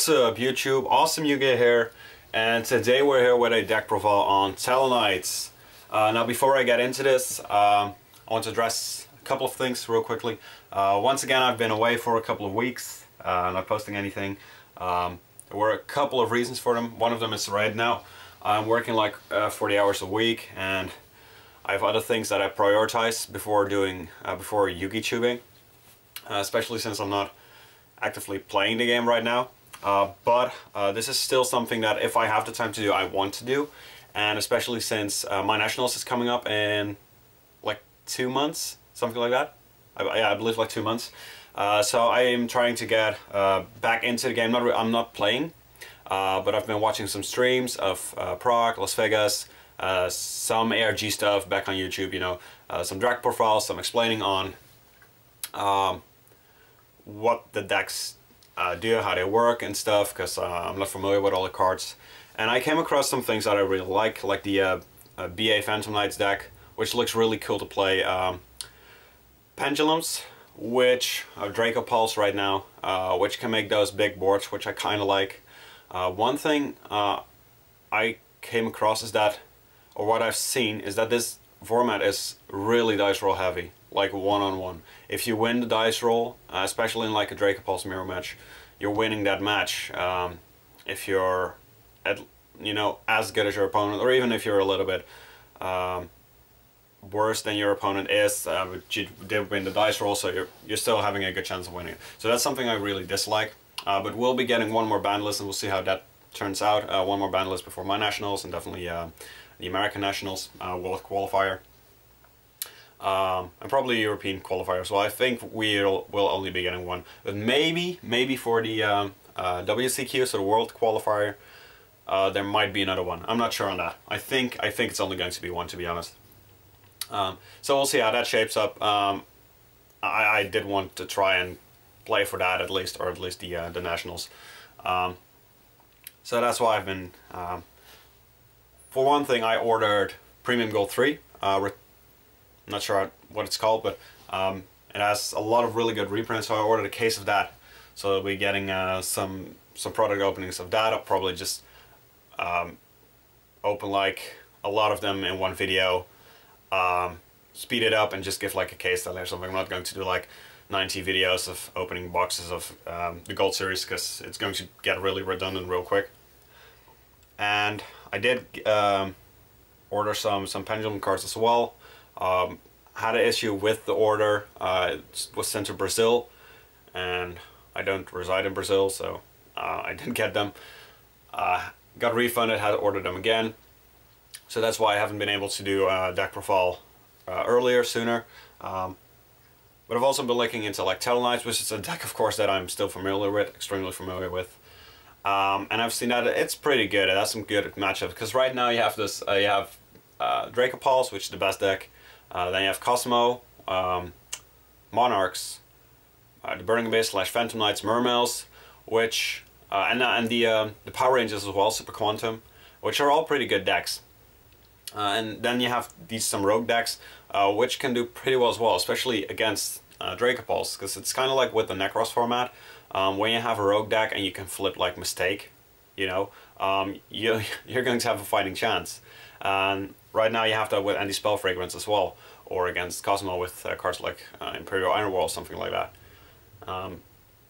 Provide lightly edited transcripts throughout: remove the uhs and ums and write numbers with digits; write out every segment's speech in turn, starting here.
What's up YouTube, AwesomeYugioh here, and today we're here with a deck profile on Tellarknights. Now before I get into this, I want to address a couple of things real quickly. Once again, I've been away for a couple of weeks, not posting anything. There were a couple of reasons for them. One of them is right now I'm working like 40 hours a week, and I have other things that I prioritize before doing before Yugi tubing, especially since I'm not actively playing the game right now. But this is still something that if I have the time to do, I want to do, and especially since my nationals is coming up in like 2 months, something like that. I believe like 2 months. So I am trying to get back into the game. I'm not playing, but I've been watching some streams of Prague, Las Vegas, some ARG stuff back on YouTube, you know, some drag profiles, some explaining on what the decks do, how they work and stuff, because I'm not familiar with all the cards. And I came across some things that I really like the BA Phantomknights deck, which looks really cool to play. Pendulums, which Draco Pulse right now, which can make those big boards, which I kind of like. One thing I came across is that, or what I've seen, is that this format is really dice roll heavy, like one-on-one. If you win the dice roll, especially in like a Draco Pulse mirror match, you're winning that match. If you're you know, as good as your opponent, or even if you're a little bit worse than your opponent is, but you did win the dice roll, so you're still having a good chance of winning. So that's something I really dislike. But we'll be getting one more ban list, and we'll see how that turns out. One more ban list before my nationals, and definitely the American nationals, World qualifier. And probably European qualifier, so I think we'll only be getting one, but maybe for the WCQ, so the World qualifier, there might be another one. I'm not sure on that. I think it's only going to be one, to be honest. So we'll see how that shapes up. I did want to try and play for that at least, or at least the nationals. So that's why I've been. For one thing, I ordered Premium Gold 3. I'm not sure what it's called, but it has a lot of really good reprints, so I ordered a case of that. So I'll be getting some product openings of that. I'll probably just open like a lot of them in one video, speed it up and just give like a case study or something. I'm not going to do like 90 videos of opening boxes of the Gold series, because it's going to get really redundant real quick. And I did order some pendulum cards as well. Had an issue with the order. It was sent to Brazil, and I don't reside in Brazil, so I didn't get them. Got refunded, had to order them again. So that's why I haven't been able to do a deck profile sooner. But I've also been looking into like Tellarknights, which is a deck, of course, that I'm still familiar with, extremely familiar with. And I've seen that it's pretty good. It has some good matchups, because right now you have this, you have Draco Pulse, which is the best deck. Then you have Cosmo, Monarchs, the Burning Abyss / Phantomknights, Mermails, which and the Power Rangers as well, Super Quantum, which are all pretty good decks. And then you have some rogue decks, which can do pretty well as well, especially against Draco Pulse, because it's kind of like with the Necros format. When you have a rogue deck and you can flip like Mistake, you know, you're going to have a fighting chance. And right now you have that with Anti-Spell Fragrance as well, or against Cosmo with cards like Imperial Iron Wall, something like that. And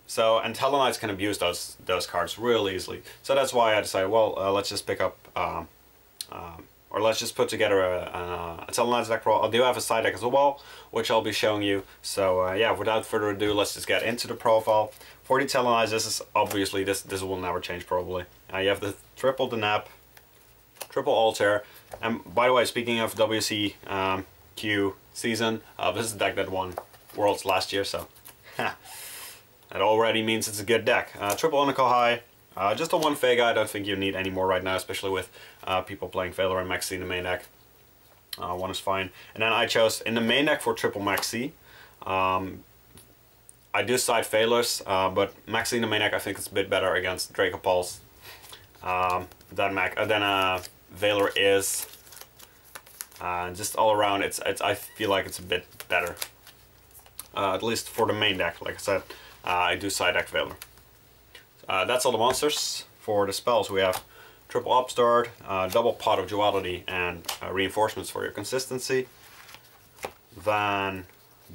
Tellarknights can abuse those cards really easily. So that's why I decided, well, let's just pick up, or let's just put together a Tellarknights deck profile. I do have a side deck as well, which I'll be showing you. So yeah, without further ado, let's just get into the profile. For the Tellarknights, this is obviously, this will never change probably. You have the triple Denap, triple Altair, and by the way, speaking of WCQ season, this is a deck that won Worlds last year, so that already means it's a good deck. Triple Onical High, just a one Vega. I don't think you need any more right now, especially with people playing Valor and Maxi in the main deck. One is fine. And then I chose, in the main deck for triple Maxi, I do side Valors, but Maxi in the main deck I think it's a bit better against Draco Pulse than Valor is. Just all around, I feel like it's a bit better. At least for the main deck, like I said, I do side deck Valor. that's all the monsters. For the spells we have triple upstart, double pot of duality, and reinforcements for your consistency. Then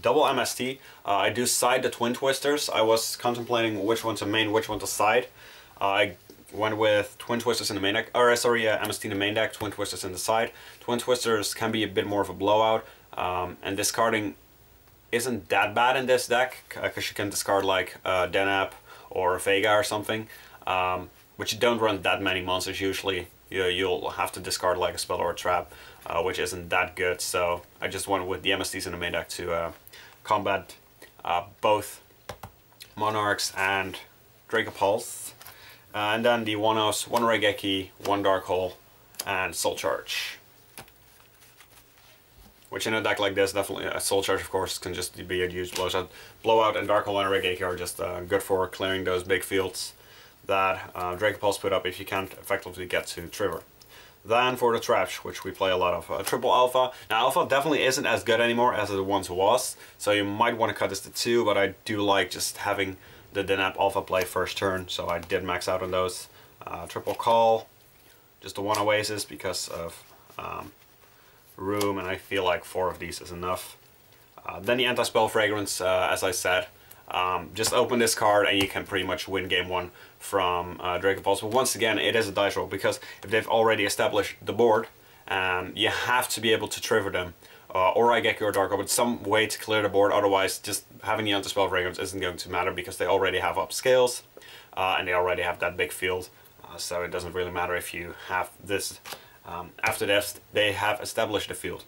double MST. I do side the twin twisters. I was contemplating which one to main, which one to side. I went with twin twisters in the main deck, or sorry, MST in the main deck, twin twisters in the side. Twin twisters can be a bit more of a blowout, and discarding isn't that bad in this deck because you can discard like Denap or Vega or something. But you don't run that many monsters usually. You'll have to discard like a spell or a trap, which isn't that good. So I just went with the MSTs in the main deck to combat both Monarchs and Dracopulse. And then the 1-0s, 1 Raigeki, 1 Dark Hole, and Soul Charge. Which in a deck like this, definitely a Soul Charge of course can just be a huge blowout. Blowout and Dark Hole and Raigeki are just good for clearing those big fields that Dracopulse put up if you can't effectively get to Trigger. Then for the traps, which we play a lot of, triple alpha. Now alpha definitely isn't as good anymore as it once was, so you might want to cut this to 2, but I do like just having the Denap alpha play first turn, so I did max out on those. Triple call, just the 1 Oasis because of room, and I feel like 4 of these is enough. Then the anti-spell fragrance, as I said. Just open this card and you can pretty much win game 1 from Dracopulse. But once again, it is a dice roll, because if they've already established the board, you have to be able to trigger them. Or Raigeki or Dark Hole, but some way to clear the board, otherwise just having the anti-spell fragrance isn't going to matter, because they already have up scales, and they already have that big field. So it doesn't really matter if you have this. After this, they have established the field.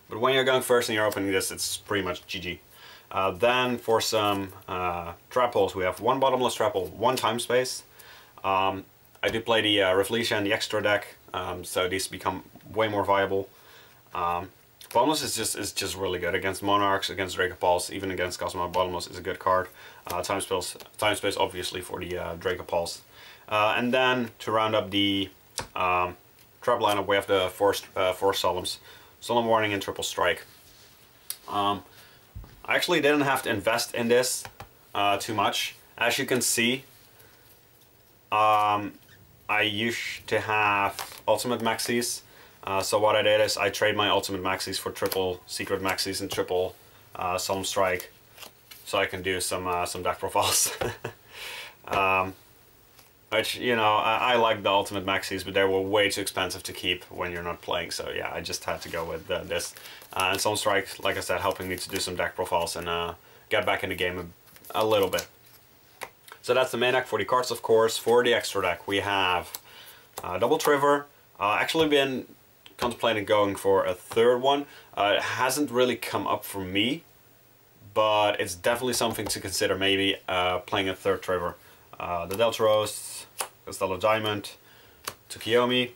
But when you're going first and you're opening this, it's pretty much GG. Then for some trap holes, we have 1 bottomless trap hole, 1 time space. I do play the Rafflesia and the extra deck, so these become way more viable. Bottomless is just really good against Monarchs, against Dracopulse, even against Cosmo. Bottomless is a good card. Time space obviously for the Dracopulse. And then to round up the trap lineup, we have the 4 Solemns. Solemn Warning and Triple Strike. I actually didn't have to invest in this too much. As you can see, I used to have Ultimate Maxis. So what I did is I trade my Ultimate Maxis for triple Secret Maxis and triple Solemn Strike, so I can do some deck profiles. Which, you know, I like the Ultimate Maxis, but they were way too expensive to keep when you're not playing, so yeah, I just had to go with this. And Solemn Strike, like I said, helping me to do some deck profiles and get back in the game a little bit. So that's the main deck. For the cards, of course, for the extra deck, we have Double Trigger. Actually been contemplating going for a 3rd one. It hasn't really come up for me, but it's definitely something to consider, maybe playing a 3rd Trigger. The Deltaros, Costello Diamond, Tsukiyomi,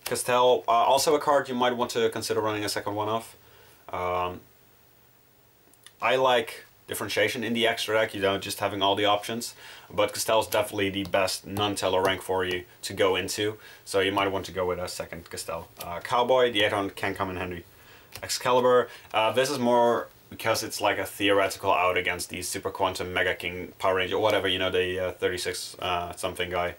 Castel, also a card you might want to consider running a 2nd one off. I like differentiation in the extra deck, you know, just having all the options, but Castel is definitely the best non-Tellar rank for you to go into, so you might want to go with a 2nd Castel. Cowboy, the 800 can come in handy. Excalibur, this is more because it's like a theoretical out against the Super Quantum Mega King Power Ranger, whatever, you know, the 36 something guy.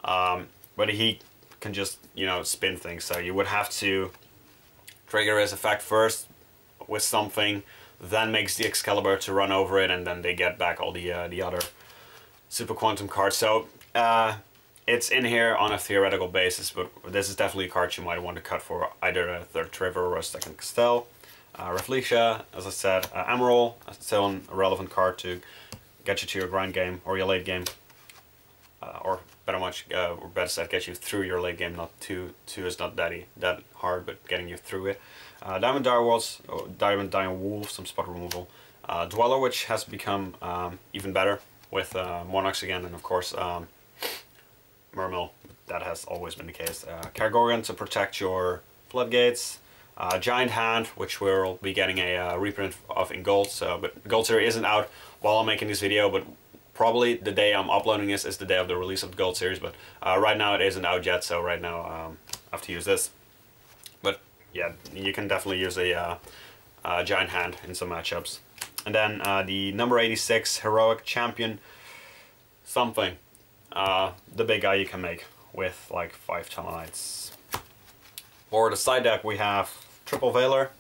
But he can just, you know, spin things, so you would have to trigger his effect first with something, then makes the Excalibur to run over it, and then they get back all the other Super Quantum cards. So it's in here on a theoretical basis, but this is definitely a card you might want to cut for either a 3rd Trigger or a 2nd Castel. Rafflesia, as I said, Emerald, still a relevant card to get you to your grind game or your late game, or better said, get you through your late game. Not two is not that hard, but getting you through it. Diamond Direwolves, Diamond Dire Wolf, some spot removal. Dweller, which has become even better with Monarchs again, and of course Mermill. That has always been the case. Kargorgan to protect your floodgates. Giant Hand, which we'll be getting a reprint of in gold. So, but Gold Series isn't out while I'm making this video, but probably the day I'm uploading this is the day of the release of the Gold Series. But right now it isn't out yet, so right now I have to use this. But yeah, you can definitely use a Giant Hand in some matchups. And then the number 86 Heroic Champion something. the big guy you can make with like 5 Tellarknights. For the side deck we have triple Veiler.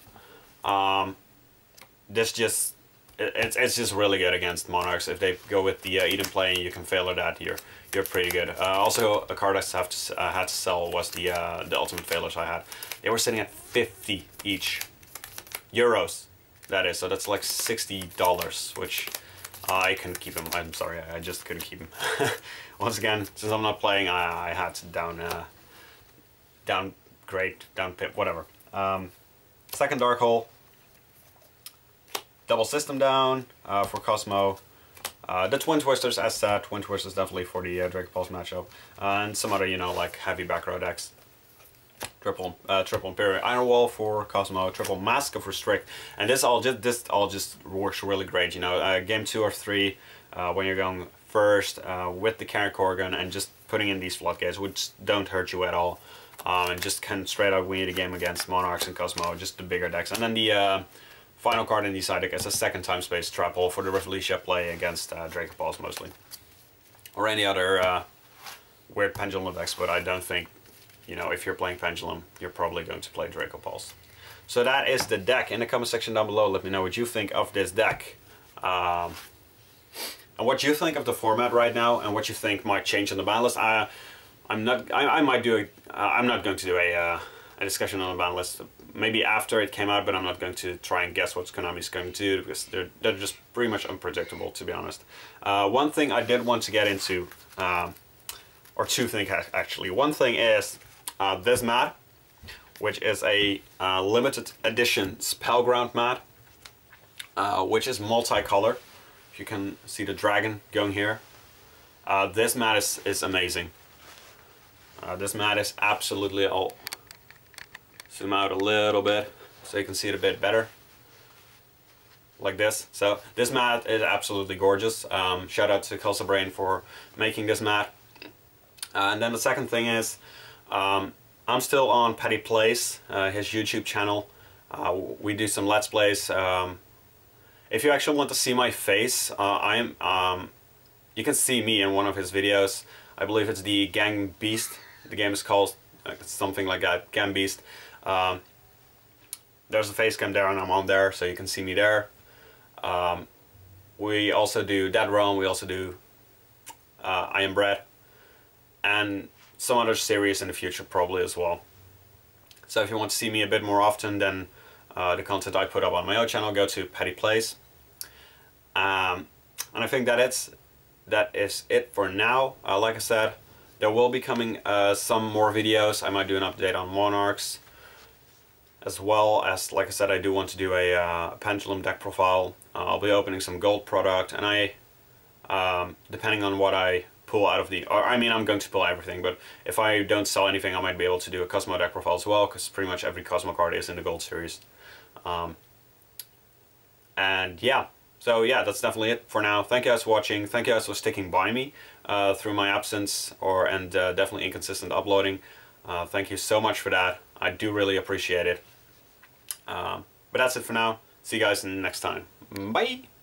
This just it's just really good against Monarchs. If they go with the Eden play, you can Veiler that, you're pretty good. Also, a card I had to sell was the ultimate Veilers I had. They were sitting at 50 each euros. That is, so that's like $60, which I couldn't keep them. I'm sorry, I just couldn't keep them. Once again, since I'm not playing, I had to downgrade, downpip, whatever. Second Dark Hole. Double System down for Cosmo. The Twin Twisters, as said, Twin Twisters definitely for the Draco Pulse matchup. And some other, you know, like heavy back row decks. Triple Imperial Iron Wall for Cosmo, triple Mask of Restrict, and this all just works really great. You know, game 2 or 3 when you're going first with the Carry Corgan and just putting in these floodgates, which don't hurt you at all, and just can straight out win the game against Monarchs and Cosmo, just the bigger decks. And then the final card in the side deck is a second time space trap hole for the Revolution play against Draco Balls mostly, or any other weird pendulum decks, but I don't think. You know, if you're playing Pendulum, you're probably going to play Draco Pulse. So that is the deck. In the comment section down below, let me know what you think of this deck. And what you think of the format right now, and what you think might change in the ban list. I'm not going to do a discussion on the ban list. Maybe after it came out, but I'm not going to try and guess what Konami's going to do, because they're just pretty much unpredictable, to be honest. One thing I did want to get into, or two things actually. One thing is this mat, which is a limited edition Spellground mat, which is multicolor. If you can see the dragon going here. This mat is amazing. This mat is absolutely, I'll zoom out a little bit so you can see it a bit better. Like this. So this mat is absolutely gorgeous. Shout out to Kelsa Brain for making this mat. And then the second thing is, I'm still on Petty Plays, his YouTube channel. We do some Let's Plays. If you actually want to see my face, you can see me in one of his videos. I believe it's the Gang Beast. The game is called something like that, Gang Beast. There's a face cam there and I'm on there, so you can see me there. We also do Dead Realm, we also do I Am Bread, and some other series in the future probably as well. So if you want to see me a bit more often than the content I put up on my own channel, go to Petty Plays. And I think that is it for now. Like I said, there will be coming some more videos. I might do an update on Monarchs, as well as, like I said, I do want to do a Pendulum deck profile. I'll be opening some gold product, and depending on what I pull out of I mean, I'm going to pull everything, but if I don't sell anything, I might be able to do a Cosmo deck profile as well, because pretty much every Cosmo card is in the gold series. And yeah, so yeah, that's definitely it for now. Thank you guys for watching. Thank you guys for sticking by me through my absence and definitely inconsistent uploading. Thank you so much for that. I do really appreciate it. But that's it for now. See you guys next time. Bye!